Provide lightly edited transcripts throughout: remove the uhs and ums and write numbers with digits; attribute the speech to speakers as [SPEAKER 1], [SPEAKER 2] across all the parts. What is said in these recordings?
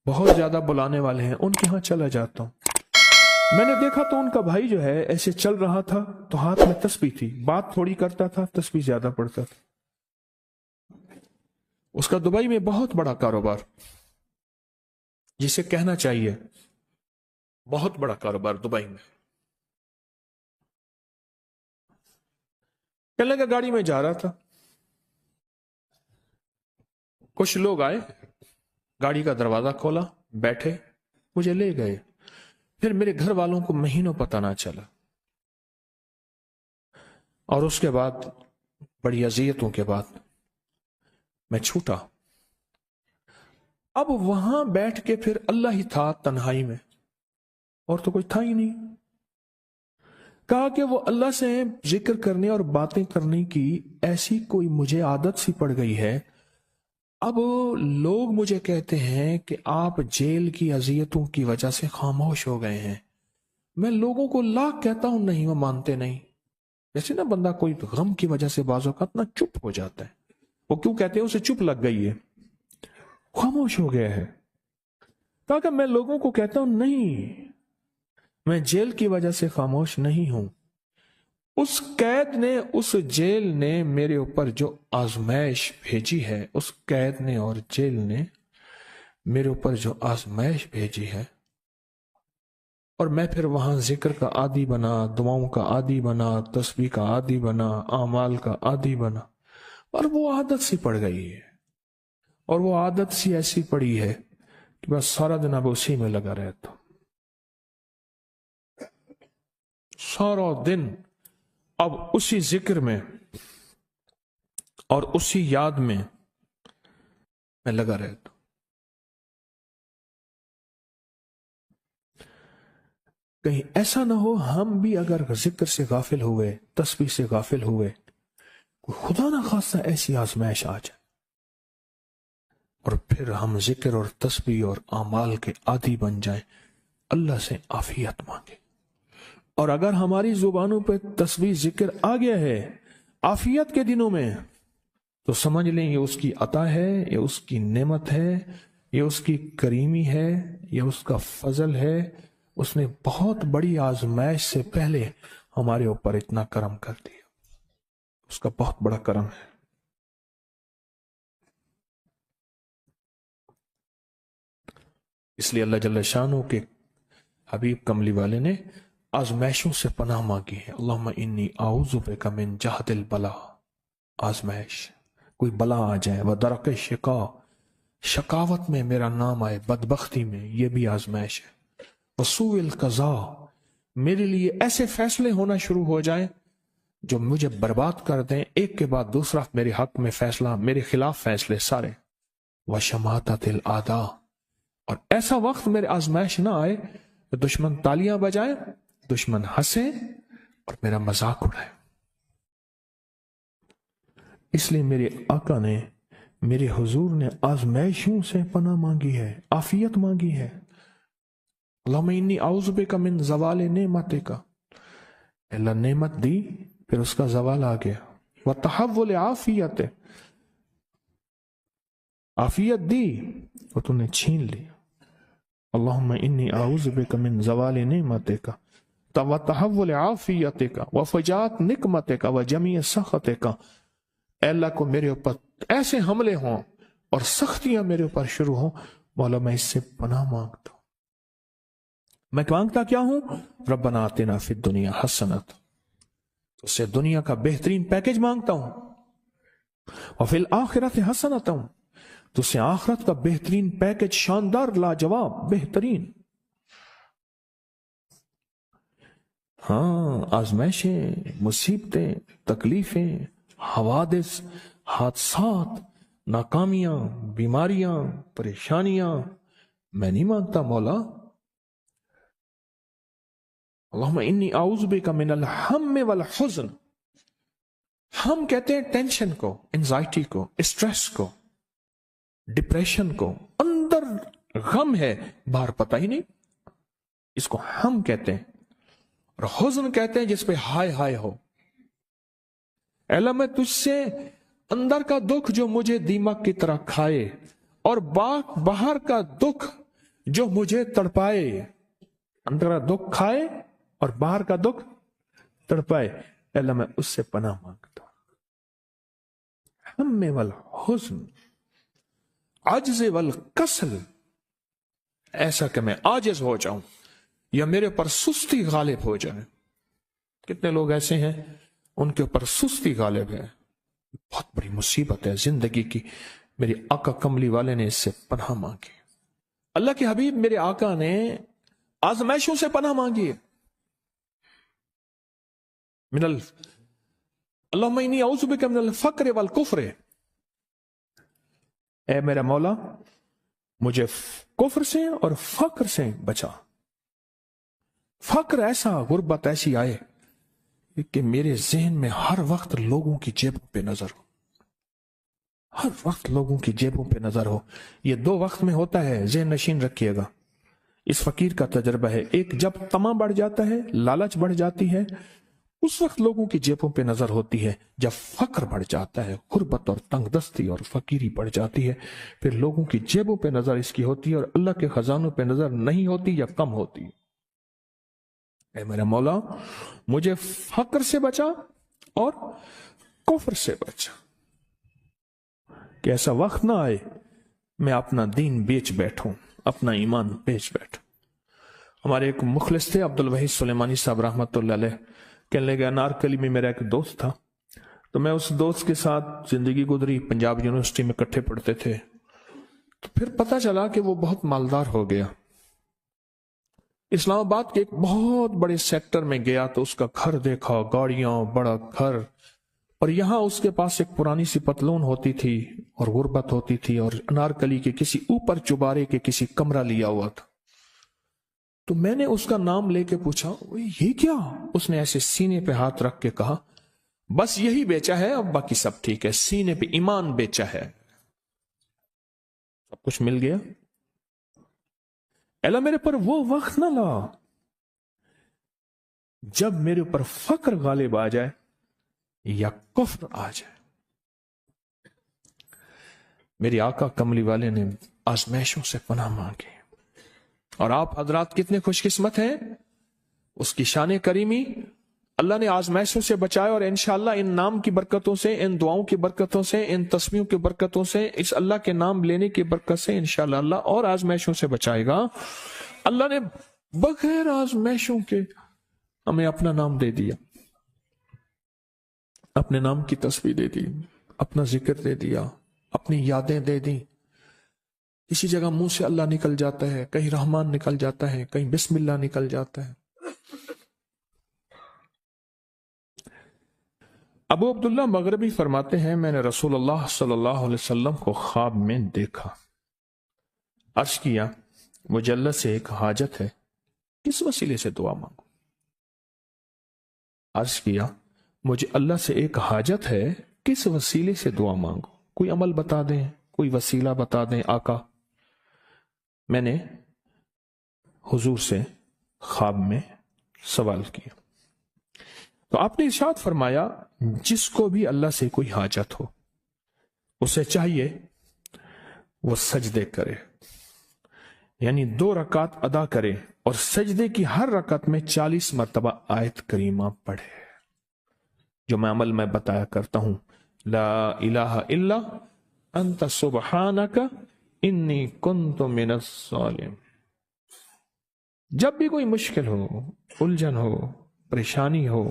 [SPEAKER 1] بہت زیادہ بلانے والے ہیں، ان کے ہاں چلا جاتا ہوں۔ میں نے دیکھا تو ان کا بھائی جو ہے ایسے چل رہا تھا تو ہاتھ میں تسبیح تھی، بات تھوڑی کرتا تھا، تسبیح زیادہ پڑھتا تھا۔ اس کا دبئی میں بہت بڑا کاروبار، جسے کہنا چاہیے بہت بڑا کاروبار دبئی میں۔ کہنے لگا گاڑی میں جا رہا تھا، کچھ لوگ آئے، گاڑی کا دروازہ کھولا، بیٹھے، مجھے لے گئے۔ پھر میرے گھر والوں کو مہینوں پتہ نہ چلا، اور اس کے بعد بڑی اذیتوں کے بعد میں چھوٹا۔ اب وہاں بیٹھ کے پھر اللہ ہی تھا تنہائی میں، اور تو کوئی تھا ہی نہیں۔ کہا کہ وہ اللہ سے ذکر کرنے اور باتیں کرنے کی ایسی کوئی مجھے عادت سی پڑ گئی ہے، اب لوگ مجھے کہتے ہیں کہ آپ جیل کی اذیتوں کی وجہ سے خاموش ہو گئے ہیں۔ میں لوگوں کو لاکھ کہتا ہوں، نہیں، وہ مانتے نہیں۔ جیسے نا بندہ کوئی غم کی وجہ سے بعض اوقات نا چپ ہو جاتا ہے، وہ کیوں کہتے ہیں؟ اسے چپ لگ گئی ہے، خاموش ہو گیا ہے۔ کہا کہ میں لوگوں کو کہتا ہوں، نہیں، میں جیل کی وجہ سے خاموش نہیں ہوں۔ اس قید نے، اس جیل نے میرے اوپر جو آزمائش بھیجی ہے، اس قید نے اور جیل نے میرے اوپر جو آزمائش بھیجی ہے، اور میں پھر وہاں ذکر کا عادی بنا، دعاؤں کا عادی بنا، تسبیح کا عادی بنا، اعمال کا عادی بنا، اور وہ عادت سی پڑ گئی ہے۔ اور وہ عادت سی ایسی پڑی ہے کہ بس سارا دن اب اسی میں لگا رہتا ہوں، سارا دن اب اسی ذکر میں اور اسی یاد میں لگا رہتا ہوں۔ کہیں ایسا نہ ہو ہم بھی اگر ذکر سے غافل ہوئے، تسبیح سے غافل ہوئے، خدا نہ خواستہ ایسی آزمائش آ جائے، اور پھر ہم ذکر اور تسبیح اور اعمال کے عادی بن جائیں، اللہ سے عافیت مانگے۔ اور اگر ہماری زبانوں پہ تسبیح ذکر آ گیا ہے عافیت کے دنوں میں، تو سمجھ لیں یہ اس کی عطا ہے، یہ اس کی نعمت ہے، یہ اس کی کریمی ہے، یہ اس کا فضل ہے۔ اس نے بہت بڑی آزمائش سے پہلے ہمارے اوپر اتنا کرم کر دیا، اس کا بہت بڑا کرم ہے۔ اس لیے اللہ جل شانہ کے حبیب کملی والے نے آزمائشوں سے پناہ مانگی ہے۔ اللہم انی اعوذ بک من جہد البلاء، آزمائش، کوئی بلا آ جائے، ودرک شقاء، شقاوت میں میرا نام آئے، بدبختی میں، یہ بھی آزمائش ہے، وسوء القضاء، میرے لیے ایسے فیصلے ہونا شروع ہو جائیں جو مجھے برباد کر دیں، ایک کے بعد دوسرا میرے حق میں فیصلہ، میرے خلاف فیصلے سارے، وشماتۃ الاعداء، اور ایسا وقت میرے آزمائش نہ آئے کہ دشمن تالیاں بجائے، دشمن ہنسے اور میرا مذاق اڑائے۔ اس لیے میرے آقا نے، میرے حضور نے آزمائشوں سے پناہ مانگی ہے، عافیت مانگی ہے۔ اللہم انی اعوذ بک من زوال نعمتک، اللہ نعمت دی پھر اس کا زوال آ گیا، وتحول عافیت، عافیت دی اور تو نے چھین لی۔ اللہم انی اعوذ بک من زوال نعمتک وتحول عافیتک وفجاءت نقمتک وجمیع سخطک، اے اللہ کو میرے اوپر ایسے حملے ہوں اور سختیاں میرے اوپر شروع ہوں، مولا میں اس سے پناہ مانگتا ہوں۔ میں مانگتا کیا ہوں؟ ربنا آتنا فی الدنیا حسنۃ، اس سے دنیا کا بہترین پیکج مانگتا ہوں، وفی الآخرۃ حسنۃ، تو اس سے آخرت کا بہترین پیکج، شاندار، لاجواب، بہترین۔ ہاں، آزمائشیں، مصیبتیں، تکلیفیں، حوادث، حادثات، ناکامیاں، بیماریاں، پریشانیاں، میں نہیں مانگتا مولا۔ اللہم انی اعوذ بک من الہم والحزن، ہم کہتے ہیں ٹینشن کو، انزائٹی کو، اسٹریس کو، ڈپریشن کو، اندر غم ہے باہر پتہ ہی نہیں، اس کو ہم کہتے ہیں۔ اور حزن کہتے ہیں جس پہ ہائے ہائے ہو۔ اے اللہ میں تجھ سے اندر کا دکھ جو مجھے دیمک کی طرح کھائے، اور باہر کا دکھ جو مجھے تڑپائے، اندر کا دکھ کھائے اور باہر کا دکھ تڑپائے، اللہ میں اس سے پناہ مانگتا ہوں۔ ہم والحزن، عجز والکسل، ایسا کہ میں عاجز ہو جاؤں یا میرے اوپر سستی غالب ہو جائے۔ کتنے لوگ ایسے ہیں ان کے اوپر سستی غالب ہے، بہت بڑی مصیبت ہے زندگی کی۔ میرے آقا کملی والے نے اس سے پناہ مانگی، اللہ کے حبیب میرے آقا نے آزمائشوں سے پناہ مانگی ہے۔ اللہم انی اعوذ بک من الفقر والکفر، اے میرا مولا مجھے کفر سے اور فقر سے بچا۔ فقر ایسا، غربت ایسی آئے کہ میرے ذہن میں ہر وقت لوگوں کی جیبوں پہ نظر ہو، ہر وقت لوگوں کی جیبوں پہ نظر ہو۔ یہ دو وقت میں ہوتا ہے، ذہن نشین رکھیے گا۔ اس فقیر کا تجربہ ہے، ایک جب طمع بڑھ جاتا ہے، لالچ بڑھ جاتی ہے، اس وقت لوگوں کی جیبوں پہ نظر ہوتی ہے۔ جب فقر بڑھ جاتا ہے، غربت اور تنگ دستی اور فقیری بڑھ جاتی ہے، پھر لوگوں کی جیبوں پہ نظر اس کی ہوتی ہے اور اللہ کے خزانوں پہ نظر نہیں ہوتی یا کم ہوتی۔ اے میرا مولا مجھے فقر سے بچا اور کفر سے بچا، کہ ایسا وقت نہ آئے میں اپنا دین بیچ بیٹھوں، اپنا ایمان بیچ بیٹھوں۔ ہمارے ایک مخلص تھے عبد الوحید سلیمانی صاحب رحمۃ اللہ علیہ، کہنے لگے انارکلی میں میرا ایک دوست تھا، تو میں اس دوست کے ساتھ زندگی گزری، پنجاب یونیورسٹی میں اکٹھے پڑھتے تھے، تو پھر پتہ چلا کہ وہ بہت مالدار ہو گیا۔ اسلام آباد کے ایک بہت بڑے سیکٹر میں گیا تو اس کا گھر دیکھا، گاڑیاں، بڑا گھر، اور یہاں اس کے پاس ایک پرانی سی پتلون ہوتی تھی اور غربت ہوتی تھی، اور انارکلی کے کسی اوپر چبارے کے کسی کمرہ لیا ہوا تھا۔ تو میں نے اس کا نام لے کے پوچھا یہ کیا؟ اس نے ایسے سینے پہ ہاتھ رکھ کے کہا بس یہی بیچا ہے، اب باقی سب ٹھیک ہے، سینے پہ ایمان بیچا ہے، سب کچھ مل گیا۔ اللہ میرے پر وہ وقت نہ لا جب میرے اوپر فقر غالب آ جائے یا کفر آ جائے۔ میری آقا کملی والے نے آزمائشوں سے پناہ مانگی، اور آپ حضرات کتنے خوش قسمت ہیں، اس کی شان کریمی اللہ نے آزمائشوں سے بچائے، اور انشاءاللہ ان نام کی برکتوں سے، ان دعاؤں کی برکتوں سے، ان تسبیحوں کی برکتوں سے، اس اللہ کے نام لینے کی برکت سے انشاءاللہ اللہ اور آزمائشوں سے بچائے گا۔ اللہ نے بغیر آزمائشوں کے ہمیں اپنا نام دے دیا، اپنے نام کی تسبیح دے دی، اپنا ذکر دے دیا، اپنی یادیں دے دی۔ کسی جگہ منہ سے اللہ نکل جاتا ہے، کہیں رحمان نکل جاتا ہے، کہیں بسم اللہ نکل جاتا ہے۔ ابو عبداللہ مغربی فرماتے ہیں میں نے رسول اللہ صلی اللہ علیہ وسلم کو خواب میں دیکھا، عرض کیا مجھے اللہ سے ایک حاجت ہے، کس وسیلے سے دعا مانگوں؟ عرض کیا مجھے اللہ سے ایک حاجت ہے، کس وسیلے سے دعا مانگوں؟ کوئی عمل بتا دیں، کوئی وسیلہ بتا دیں آقا۔ میں نے حضور سے خواب میں سوال کیا تو آپ نے ارشاد فرمایا جس کو بھی اللہ سے کوئی حاجت ہو اسے چاہیے وہ سجدے کرے، یعنی 2 رکعت ادا کرے اور سجدے کی ہر رکعت میں 40 مرتبہ آیت کریمہ پڑھے، جو میں عمل میں بتایا کرتا ہوں، لا الہ الا انت سبحانک انی کنت من الظالمین۔ جب بھی کوئی مشکل ہو، الجھن ہو، پریشانی ہو،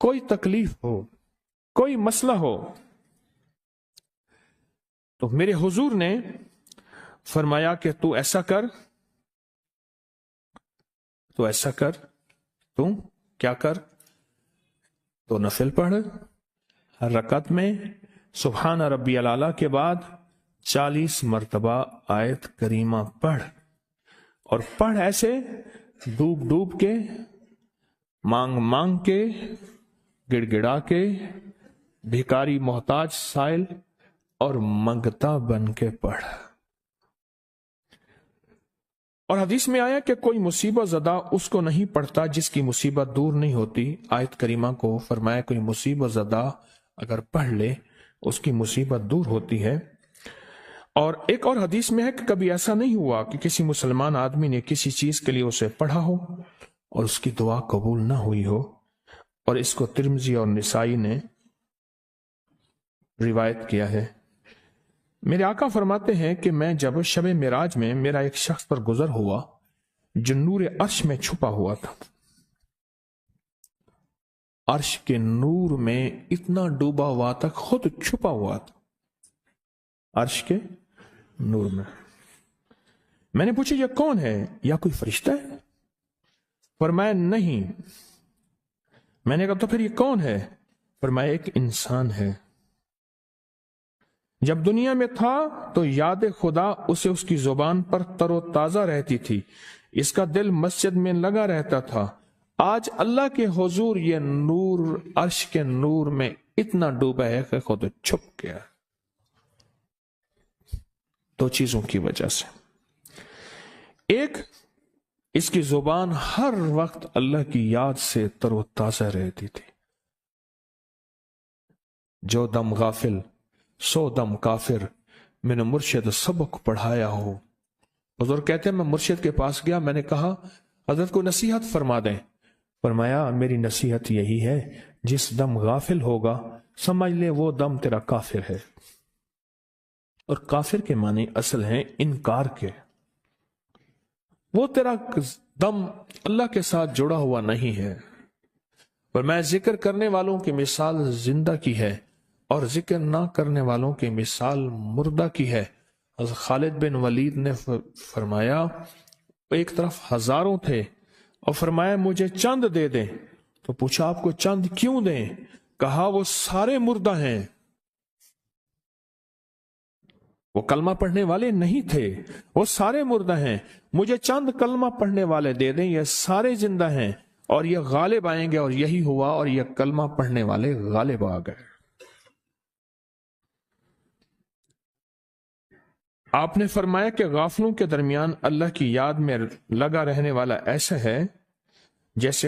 [SPEAKER 1] کوئی تکلیف ہو، کوئی مسئلہ ہو، تو میرے حضور نے فرمایا کہ تو ایسا کر، تو ایسا کر، تو کیا کر، تو نفل پڑھ، ہر رکعت میں سبحان ربی الاعلیٰ کے بعد 40 مرتبہ آیت کریمہ پڑھ، اور پڑھ ایسے ڈوب ڈوب کے، مانگ مانگ کے، گڑ گڑا کے، بھیکاری محتاج سائل اور منگتا بن کے پڑھ۔ اور حدیث میں آیا کہ کوئی مصیبت زدہ اس کو نہیں پڑھتا جس کی مصیبت دور نہیں ہوتی۔ آیت کریمہ کو فرمایا کوئی مصیبت زدہ اگر پڑھ لے اس کی مصیبت دور ہوتی ہے۔ اور ایک اور حدیث میں ہے کہ کبھی ایسا نہیں ہوا کہ کسی مسلمان آدمی نے کسی چیز کے لیے اسے پڑھا ہو اور اس کی دعا قبول نہ ہوئی ہو، اور اس کو ترمذی اور نسائی نے روایت کیا ہے۔ میرے آقا فرماتے ہیں کہ میں جب شب معراج میں میرا ایک شخص پر گزر ہوا جو نور عرش میں چھپا ہوا تھا، عرش کے نور میں اتنا ڈوبا ہوا تھا، خود چھپا ہوا تھا عرش کے نور میں۔ میں نے پوچھا یہ کون ہے؟ یا کوئی فرشتہ ہے؟ فرمایا نہیں۔ میں نے کہا تو پھر یہ کون ہے؟ فرمایا ایک انسان ہے، جب دنیا میں تھا تو یاد خدا اسے اس کی زبان پر تر و تازہ رہتی تھی، اس کا دل مسجد میں لگا رہتا تھا، آج اللہ کے حضور یہ نور عرش کے نور میں اتنا ڈوبا ہے کہ خود چھپ گیا۔ دو چیزوں کی وجہ سے، ایک، اس کی زبان ہر وقت اللہ کی یاد سے تر و تازہ رہتی تھی۔ جو دم غافل سو دم کافر، میں نے مرشد سبق پڑھایا ہو۔ حضور کہتے ہیں میں مرشد کے پاس گیا، میں نے کہا حضرت کو نصیحت فرما دیں۔ فرمایا میری نصیحت یہی ہے، جس دم غافل ہوگا سمجھ لے وہ دم تیرا کافر ہے۔ اور کافر کے معنی اصل ہیں انکار کے، وہ تیرا دم اللہ کے ساتھ جڑا ہوا نہیں ہے۔ پر میں ذکر کرنے والوں کی مثال زندہ کی ہے اور ذکر نہ کرنے والوں کی مثال مردہ کی ہے۔ حضرت خالد بن ولید نے فرمایا ایک طرف ہزاروں تھے اور فرمایا مجھے چند دے دیں، تو پوچھا آپ کو چند کیوں دیں؟ کہا وہ سارے مردہ ہیں، وہ کلمہ پڑھنے والے نہیں تھے، وہ سارے مردہ ہیں، مجھے چند کلمہ پڑھنے والے دے دیں، یہ سارے زندہ ہیں اور یہ غالب آئیں گے۔ اور یہی ہوا، اور یہ کلمہ پڑھنے والے غالب آ گئے۔ آپ نے فرمایا کہ غافلوں کے درمیان اللہ کی یاد میں لگا رہنے والا ایسا ہے جیسے